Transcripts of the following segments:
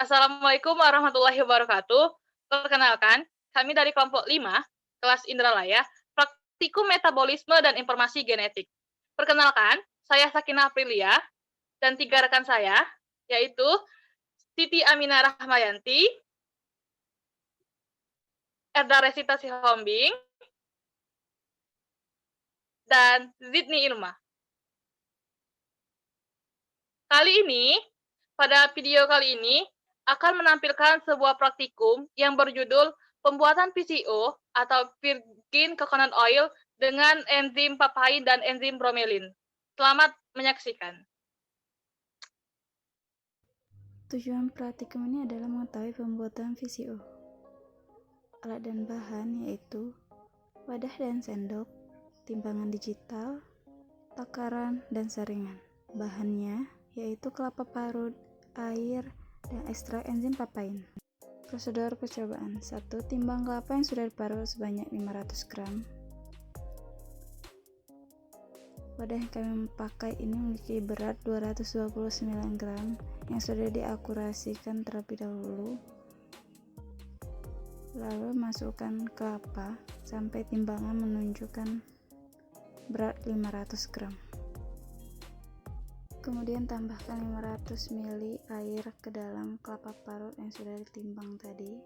Assalamualaikum warahmatullahi wabarakatuh. Perkenalkan, kami dari kelompok 5, kelas Indralaya, praktikum metabolisme dan informasi genetik. Perkenalkan, saya Sakinah Aprilia dan 3 rekan saya, yaitu Siti Aminah Rahmayanti, Erda Resita Sihombing, dan Zidni Ilma. Pada video kali ini, akan menampilkan sebuah praktikum yang berjudul pembuatan PCO atau Virgin Coconut Oil dengan enzim papain dan enzim bromelin. Selamat menyaksikan. Tujuan praktikum ini adalah mengetahui pembuatan VCO. Alat dan bahan yaitu wadah dan sendok, timbangan digital, takaran, dan saringan. Bahannya yaitu kelapa parut, air, dan ekstrak enzim papain. Prosedur percobaan: 1. Timbang kelapa yang sudah diparut sebanyak 500 gram. Wadah yang kami pakai ini memiliki berat 229 gram yang sudah diakurasikan terlebih dahulu. Lalu masukkan kelapa sampai timbangan menunjukkan berat 500 gram. Kemudian tambahkan 500 ml air ke dalam kelapa parut yang sudah ditimbang tadi.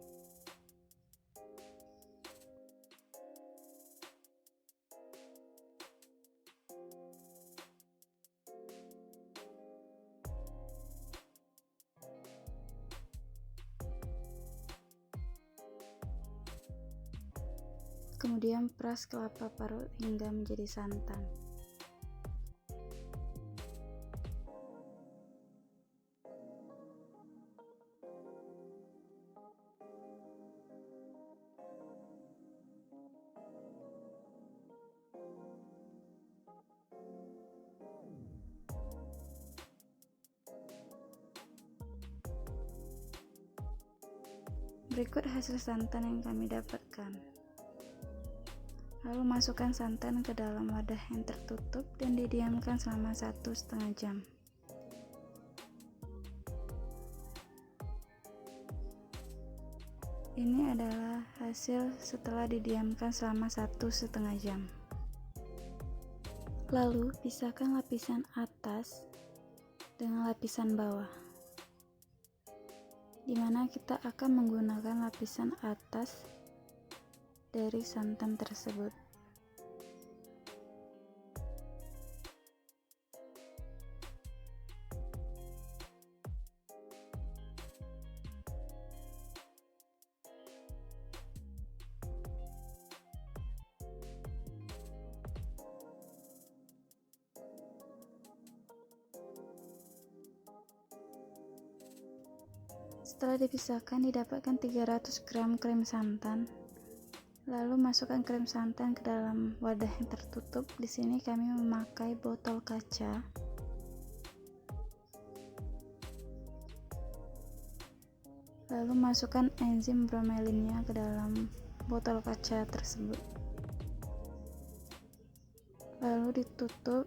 Kemudian peras kelapa parut hingga menjadi santan. Berikut hasil santan yang kami dapatkan. Lalu masukkan santan ke dalam wadah yang tertutup dan didiamkan selama 1,5 jam. Ini adalah hasil setelah didiamkan selama 1,5 jam. Lalu pisahkan lapisan atas dengan lapisan bawah, di mana kita akan menggunakan lapisan atas dari santan tersebut. Setelah dipisahkan, didapatkan 300 gram krem santan. Lalu masukkan krem santan ke dalam wadah yang tertutup. Di sini kami memakai botol kaca. Lalu masukkan enzim bromelinnya ke dalam botol kaca tersebut. Lalu ditutup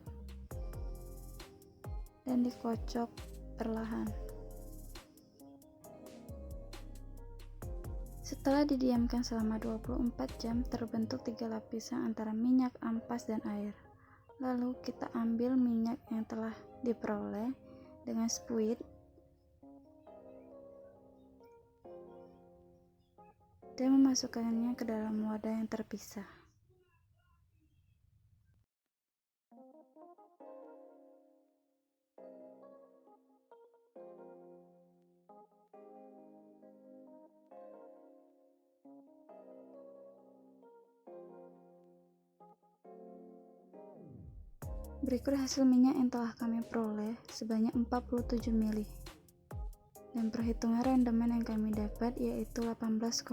dan dikocok perlahan. Setelah didiamkan selama 24 jam, terbentuk 3 lapisan antara minyak, ampas, dan air. Lalu kita ambil minyak yang telah diperoleh dengan spuit dan memasukkannya ke dalam wadah yang terpisah. Berikut hasil minyak yang telah kami peroleh sebanyak 47 ml. Dan perhitungan rendemen yang kami dapat yaitu 18,8%.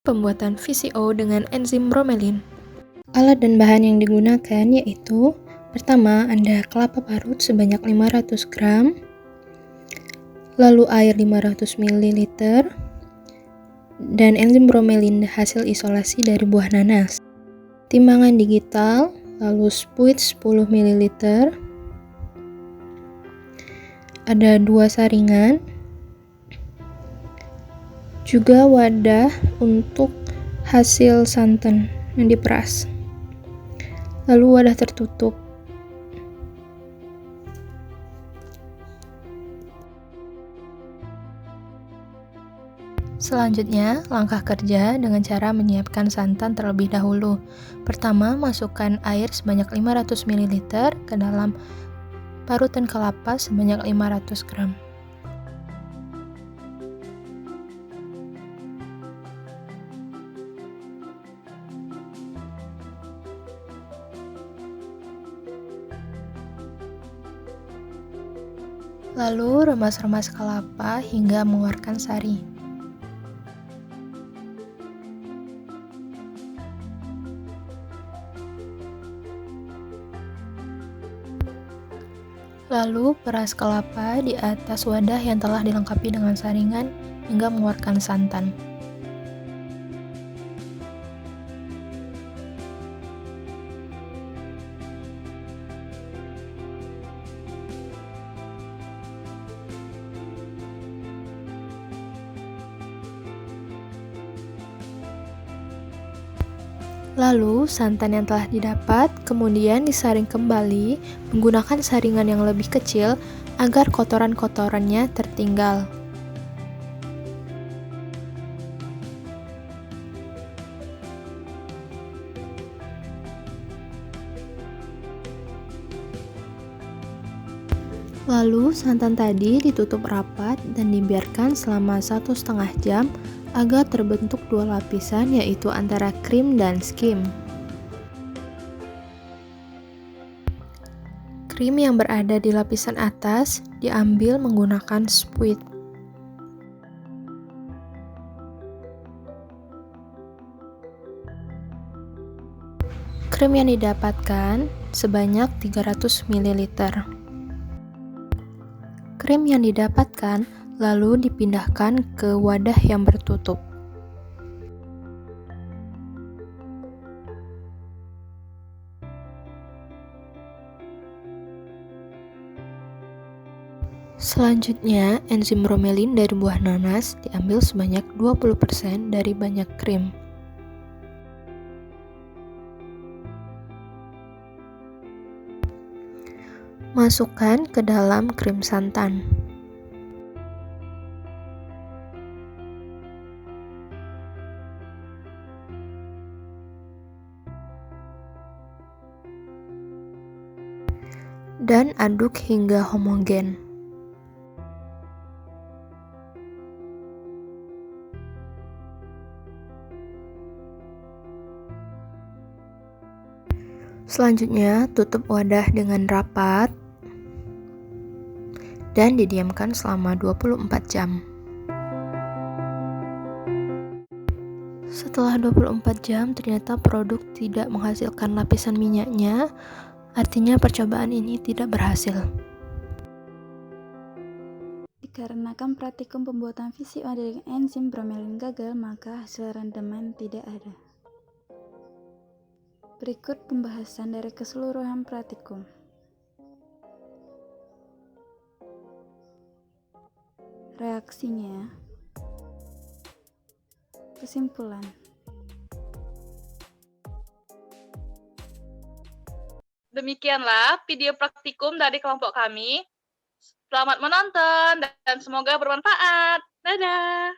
Pembuatan VCO dengan enzim bromelin. Alat dan bahan yang digunakan yaitu: pertama, ada kelapa parut sebanyak 500 gram, lalu air 500 ml, dan enzim bromelin hasil isolasi dari buah nanas. Timbangan digital lalu spuit 10 ml, ada 2 saringan, juga wadah untuk hasil santan yang diperas, lalu wadah tertutup. Selanjutnya, langkah kerja dengan cara menyiapkan santan terlebih dahulu. Pertama, masukkan air sebanyak 500 ml ke dalam parutan kelapa sebanyak 500 gram. Lalu remas-remas kelapa hingga mengeluarkan sari. Lalu peras kelapa di atas wadah yang telah dilengkapi dengan saringan hingga mengeluarkan santan. Lalu, santan yang telah didapat kemudian disaring kembali menggunakan saringan yang lebih kecil agar kotoran-kotorannya tertinggal. Lalu, santan tadi ditutup rapat dan dibiarkan selama 1,5 jam agar terbentuk 2 lapisan, yaitu antara krim dan skim. Krim yang berada di lapisan atas diambil menggunakan spuit. Krim yang didapatkan sebanyak 300 ml. Krim yang didapatkan lalu dipindahkan ke wadah yang bertutup. Selanjutnya, enzim bromelin dari buah nanas diambil sebanyak 20% dari banyak krim. Masukkan ke dalam krim santan. Dan aduk hingga homogen. Selanjutnya, tutup wadah dengan rapat dan didiamkan selama 24 jam. Setelah 24 jam, ternyata produk tidak menghasilkan lapisan minyaknya, artinya percobaan ini tidak berhasil. Dikarenakan praktikum pembuatan VCO dengan enzim bromelin gagal, maka hasil rendaman tidak ada. Berikut pembahasan dari keseluruhan praktikum. Reaksinya. Kesimpulan. Demikianlah video praktikum dari kelompok kami. Selamat menonton dan semoga bermanfaat. Dadah!